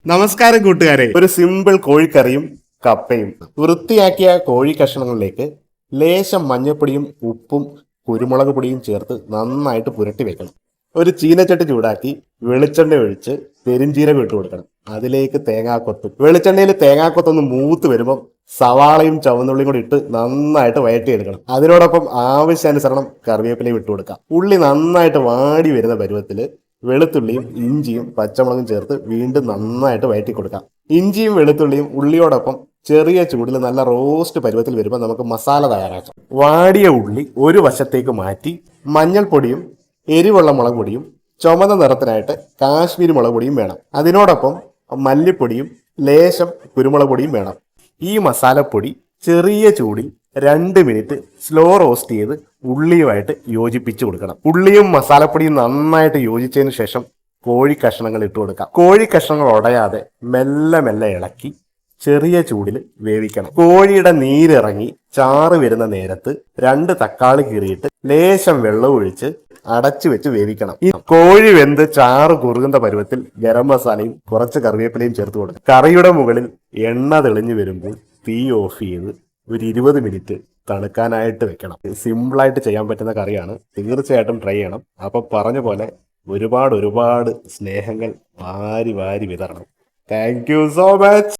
നമസ്കാരം കൂട്ടുകാരെ, ഒരു സിമ്പിൾ കോഴിക്കറിയും കപ്പയും. വൃത്തിയാക്കിയ കോഴി കഷ്ണങ്ങളിലേക്ക് ലേശം മഞ്ഞൾപ്പൊടിയും ഉപ്പും കുരുമുളക് പൊടിയും ചേർത്ത് നന്നായിട്ട് പുരട്ടി വെക്കണം. ഒരു ചീനച്ചട്ടി ചൂടാക്കി വെളിച്ചെണ്ണ ഒഴിച്ച് പെരിഞ്ചീരകം ഇട്ട് കൊടുക്കണം. അതിലേക്ക് തേങ്ങാക്കൊത്ത്, വെളിച്ചെണ്ണയിൽ തേങ്ങാക്കൊത്തൊന്ന് മൂത്ത് വരുമ്പോൾ സവാളയും ചുവന്നുള്ളിയും കൂടി ഇട്ട് നന്നായിട്ട് വഴറ്റിയെടുക്കണം. അതിനോടൊപ്പം ആവശ്യാനുസരണം കറിവേപ്പിലയും ഇട്ട് കൊടുക്കാം. ഉള്ളി നന്നായിട്ട് വാടി വരുന്ന പരുവത്തിൽ വെളുത്തുള്ളിയും ഇഞ്ചിയും പച്ചമുളകും ചേർത്ത് വീണ്ടും നന്നായിട്ട് വഴറ്റി കൊടുക്കാം. ഇഞ്ചിയും വെളുത്തുള്ളിയും ഉള്ളിയോടൊപ്പം ചെറിയ ചൂടിൽ നല്ല റോസ്റ്റ് പരുവത്തിൽ വരുമ്പോൾ നമുക്ക് മസാല തയ്യാറാക്കാം. വാടിയ ഉള്ളി ഒരു വശത്തേക്ക് മാറ്റി മഞ്ഞൾപ്പൊടിയും എരിവുള്ള മുളക് പൊടിയും ചുമന്ന നിറത്തിനായിട്ട് കാശ്മീരി മുളക് പൊടിയും വേണം. അതിനോടൊപ്പം മല്ലിപ്പൊടിയും ലേശം കുരുമുളക് പൊടിയും വേണം. ഈ മസാലപ്പൊടി ചെറിയ ചൂടിൽ 2 മിനിറ്റ് സ്ലോ റോസ്റ്റ് ചെയ്ത് ഉള്ളിയുമായിട്ട് യോജിപ്പിച്ചു കൊടുക്കണം. ഉള്ളിയും മസാലപ്പൊടിയും നന്നായിട്ട് യോജിച്ചതിന് ശേഷം കോഴി കഷ്ണങ്ങൾ ഇട്ട് കൊടുക്കാം. കോഴി കഷ്ണങ്ങൾ ഉടയാതെ മെല്ലെ മെല്ലെ ഇളക്കി ചെറിയ ചൂടിൽ വേവിക്കണം. കോഴിയുടെ നീരിറങ്ങി ചാറ് വരുന്ന നേരത്ത് 2 തക്കാളി കീറിയിട്ട് ലേശം വെള്ളം ഒഴിച്ച് അടച്ചു വെച്ച് വേവിക്കണം. ഈ കോഴി വെന്ത് ചാറ് കുറുകുന്ന പരുവത്തിൽ ഗരം മസാലയും കുറച്ച് കറിവേപ്പിലയും ചേർത്ത് കൊടുക്കണം. കറിയുടെ മുകളിൽ എണ്ണ തെളിഞ്ഞു വരുമ്പോൾ തീ ഓഫ് ചെയ്ത് ഒരു 20 മിനിറ്റ് തണുക്കാനായിട്ട് വെക്കണം. സിമ്പിളായിട്ട് ചെയ്യാൻ പറ്റുന്ന കറിയാണ്, തീർച്ചയായിട്ടും ട്രൈ ചെയ്യണം. അപ്പം പറഞ്ഞ പോലെ ഒരുപാട് സ്നേഹങ്ങൾ വാരി വാരി വിതരണം. Thank you so much.